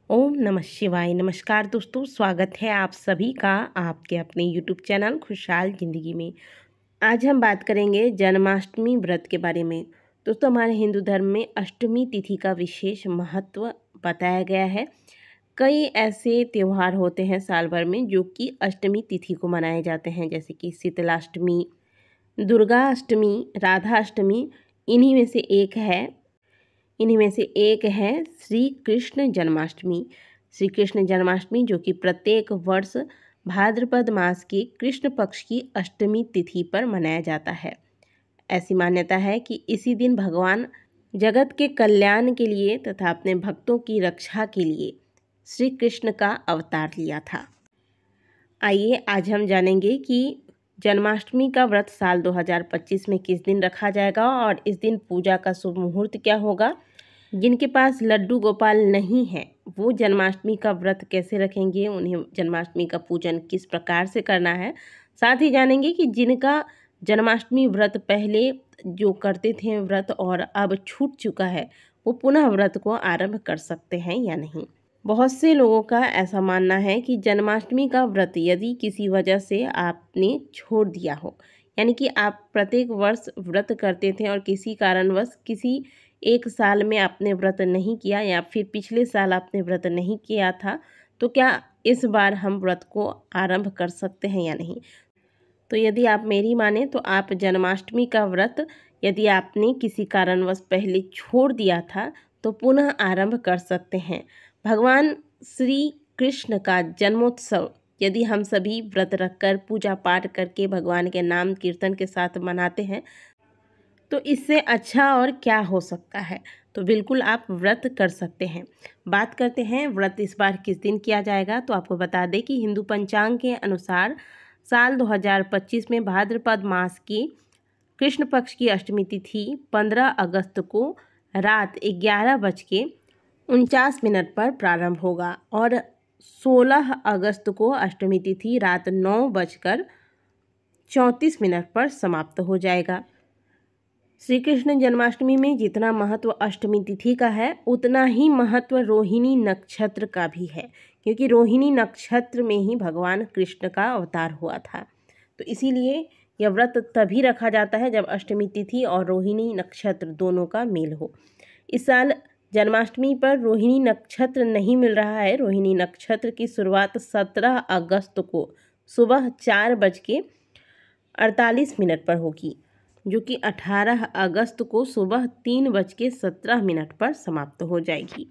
ओम नमः शिवाय। नमस्कार दोस्तों, स्वागत है आप सभी का आपके अपने यूट्यूब चैनल खुशहाल ज़िंदगी में। आज हम बात करेंगे जन्माष्टमी व्रत के बारे में। दोस्तों, हमारे हिंदू धर्म में अष्टमी तिथि का विशेष महत्व बताया गया है। कई ऐसे त्यौहार होते हैं साल भर में जो कि अष्टमी तिथि को मनाए जाते हैं, जैसे कि शीतलाष्टमी, दुर्गा अष्टमी, राधा अष्टमी। इन्हीं में से एक है श्री कृष्ण जन्माष्टमी। श्री कृष्ण जन्माष्टमी जो कि प्रत्येक वर्ष भाद्रपद मास के कृष्ण पक्ष की अष्टमी तिथि पर मनाया जाता है। ऐसी मान्यता है कि इसी दिन भगवान जगत के कल्याण के लिए तथा अपने भक्तों की रक्षा के लिए श्री कृष्ण का अवतार लिया था। आइए आज हम जानेंगे कि जन्माष्टमी का व्रत साल 2025 में किस दिन रखा जाएगा और इस दिन पूजा का शुभ मुहूर्त क्या होगा। जिनके पास लड्डू गोपाल नहीं है वो जन्माष्टमी का व्रत कैसे रखेंगे, उन्हें जन्माष्टमी का पूजन किस प्रकार से करना है। साथ ही जानेंगे कि जिनका जन्माष्टमी व्रत पहले जो करते थे व्रत और अब छूट चुका है वो पुनः व्रत को आरंभ कर सकते हैं या नहीं। बहुत से लोगों का ऐसा मानना है कि जन्माष्टमी का व्रत यदि किसी वजह से आपने छोड़ दिया हो, यानी कि आप प्रत्येक वर्ष व्रत करते थे और किसी कारणवश किसी एक साल में आपने व्रत नहीं किया या फिर पिछले साल आपने व्रत नहीं किया था, तो क्या इस बार हम व्रत को आरंभ कर सकते हैं या नहीं। तो यदि आप मेरी माने तो आप जन्माष्टमी का व्रत यदि आपने किसी कारणवश पहले छोड़ दिया था तो पुनः आरंभ कर सकते हैं। भगवान श्री कृष्ण का जन्मोत्सव यदि हम सभी व्रत रखकर पूजा पाठ करके भगवान के नाम कीर्तन के साथ मनाते हैं तो इससे अच्छा और क्या हो सकता है। तो बिल्कुल आप व्रत कर सकते हैं। बात करते हैं व्रत इस बार किस दिन किया जाएगा। तो आपको बता दें कि हिंदू पंचांग के अनुसार साल 2025 में भाद्रपद मास की कृष्ण पक्ष की अष्टमी तिथि 15 अगस्त को रात 11:49 पर प्रारंभ होगा और 16 अगस्त को अष्टमी तिथि रात 9:34 पर समाप्त हो जाएगा। श्री कृष्ण जन्माष्टमी में जितना महत्व अष्टमी तिथि का है उतना ही महत्व रोहिणी नक्षत्र का भी है, क्योंकि रोहिणी नक्षत्र में ही भगवान कृष्ण का अवतार हुआ था। तो इसीलिए यह व्रत तभी रखा जाता है जब अष्टमी तिथि और रोहिणी नक्षत्र दोनों का मेल हो। इस साल जन्माष्टमी पर रोहिणी नक्षत्र नहीं मिल रहा है। रोहिणी नक्षत्र की शुरुआत 17 अगस्त को सुबह 4:48 पर होगी, जो कि 18 अगस्त को सुबह 3:17 पर समाप्त हो जाएगी।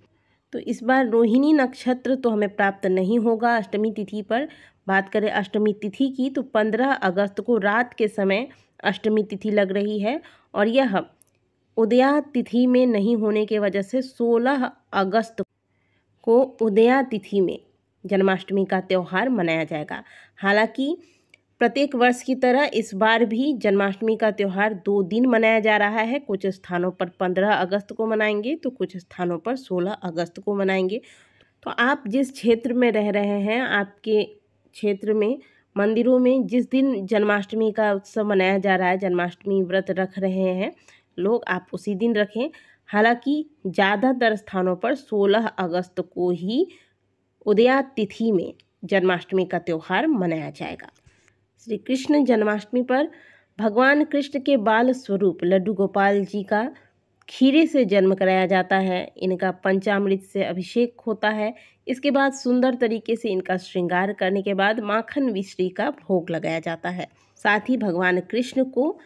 तो इस बार रोहिणी नक्षत्र तो हमें प्राप्त नहीं होगा अष्टमी तिथि पर। बात करें अष्टमी तिथि की तो 15 अगस्त को रात के समय अष्टमी तिथि लग रही है और यह उदया तिथि में नहीं होने की वजह से 16 अगस्त को उदया तिथि में जन्माष्टमी का त्यौहार मनाया जाएगा। हालांकि प्रत्येक वर्ष की तरह इस बार भी जन्माष्टमी का त्यौहार 2 दिन मनाया जा रहा है। कुछ स्थानों पर 15 अगस्त को मनाएंगे तो कुछ स्थानों पर 16 अगस्त को मनाएंगे। तो आप जिस क्षेत्र में रह रहे हैं, आपके क्षेत्र में मंदिरों में जिस दिन जन्माष्टमी का उत्सव मनाया जा रहा है, जन्माष्टमी व्रत रख रहे हैं लोग, आप उसी दिन रखें। हालांकि ज़्यादातर स्थानों पर 16 अगस्त को ही उदया तिथि में जन्माष्टमी का त्यौहार मनाया जाएगा। श्री कृष्ण जन्माष्टमी पर भगवान कृष्ण के बाल स्वरूप लड्डू गोपाल जी का खीरे से जन्म कराया जाता है। इनका पंचामृत से अभिषेक होता है। इसके बाद सुंदर तरीके से इनका श्रृंगार करने के बाद माखन मिश्री का भोग लगाया जाता है। साथ ही भगवान कृष्ण को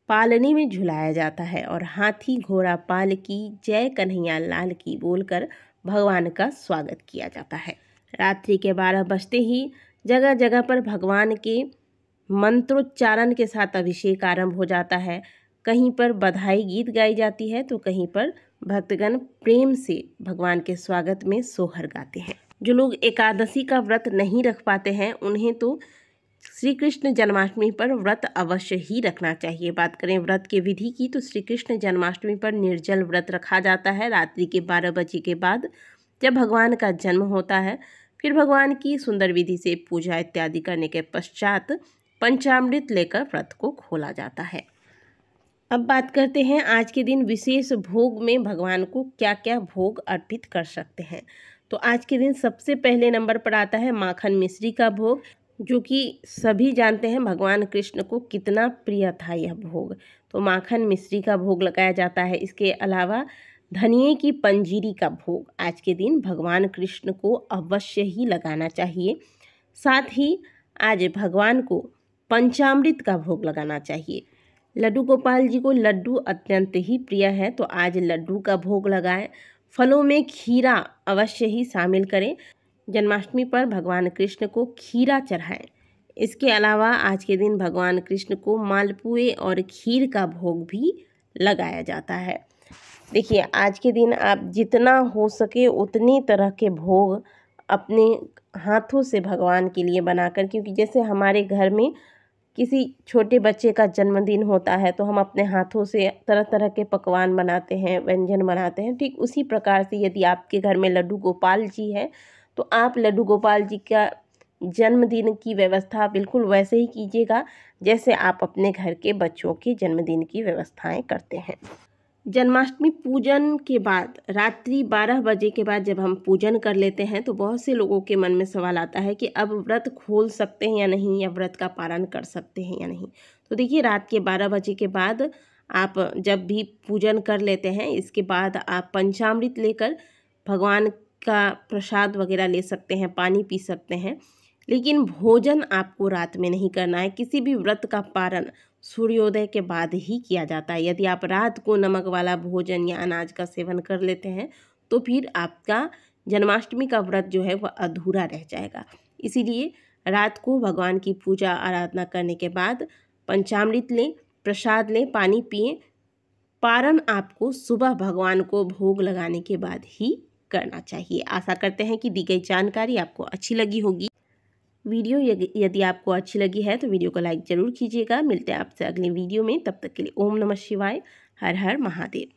पालने में झुलाया जाता है और हाथी घोड़ा पाल की जय कन्हैया लाल की बोलकर भगवान का स्वागत किया जाता है। रात्रि के 12 बजते ही जगह जगह पर भगवान के मंत्रोच्चारण के साथ अभिषेक आरंभ हो जाता है। कहीं पर बधाई गीत गाई जाती है तो कहीं पर भक्तगण प्रेम से भगवान के स्वागत में सोहर गाते हैं। जो लोग एकादशी का व्रत नहीं रख पाते हैं उन्हें तो श्री कृष्ण जन्माष्टमी पर व्रत अवश्य ही रखना चाहिए। बात करें व्रत के विधि की तो श्री कृष्ण जन्माष्टमी पर निर्जल व्रत रखा जाता है। रात्रि के 12 बजे के बाद जब भगवान का जन्म होता है, फिर भगवान की सुंदर विधि से पूजा इत्यादि करने के पश्चात पंचामृत लेकर व्रत को खोला जाता है। अब बात करते हैं आज के दिन विशेष भोग में भगवान को क्या क्या भोग अर्पित कर सकते हैं। तो आज के दिन सबसे पहले नंबर पर आता है माखन मिश्री का भोग, जो कि सभी जानते हैं भगवान कृष्ण को कितना प्रिय था यह भोग। तो माखन मिश्री का भोग लगाया जाता है। इसके अलावा धनिये की पंजीरी का भोग आज के दिन भगवान कृष्ण को अवश्य ही लगाना चाहिए। साथ ही आज भगवान को पंचामृत का भोग लगाना चाहिए। लड्डू गोपाल जी को लड्डू अत्यंत ही प्रिय है, तो आज लड्डू का भोग लगाएं। फलों में खीरा अवश्य ही शामिल करें। जन्माष्टमी पर भगवान कृष्ण को खीरा चढ़ाएं। इसके अलावा आज के दिन भगवान कृष्ण को मालपुए और खीर का भोग भी लगाया जाता है। देखिए, आज के दिन आप जितना हो सके उतनी तरह के भोग अपने हाथों से भगवान के लिए बनाकर, क्योंकि जैसे हमारे घर में किसी छोटे बच्चे का जन्मदिन होता है तो हम अपने हाथों से तरह तरह के पकवान बनाते हैं, व्यंजन बनाते हैं। ठीक उसी प्रकार से यदि आपके घर में लड्डू गोपाल जी है तो आप लड्डू गोपाल जी का जन्मदिन की व्यवस्था बिल्कुल वैसे ही कीजिएगा जैसे आप अपने घर के बच्चों के जन्मदिन की व्यवस्थाएं करते हैं। जन्माष्टमी पूजन के बाद रात्रि 12 बजे के बाद जब हम पूजन कर लेते हैं तो बहुत से लोगों के मन में सवाल आता है कि अब व्रत खोल सकते हैं या नहीं, या व्रत का पालन कर सकते हैं या नहीं। तो देखिए, रात के 12 बजे के बाद आप जब भी पूजन कर लेते हैं, इसके बाद आप पंचामृत लेकर भगवान का प्रसाद वगैरह ले सकते हैं, पानी पी सकते हैं। लेकिन भोजन आपको रात में नहीं करना है। किसी भी व्रत का पारण सूर्योदय के बाद ही किया जाता है। यदि आप रात को नमक वाला भोजन या अनाज का सेवन कर लेते हैं तो फिर आपका जन्माष्टमी का व्रत जो है वह अधूरा रह जाएगा। इसीलिए रात को भगवान की पूजा आराधना करने के बाद पंचामृत लें, प्रसाद लें, पानी पिएं। पारण आपको सुबह भगवान को भोग लगाने के बाद ही करना चाहिए। आशा करते हैं कि दी गई जानकारी आपको अच्छी लगी होगी। वीडियो यदि आपको अच्छी लगी है तो वीडियो को लाइक ज़रूर कीजिएगा। मिलते हैं आपसे अगले वीडियो में, तब तक के लिए ओम नमः शिवाय, हर हर महादेव।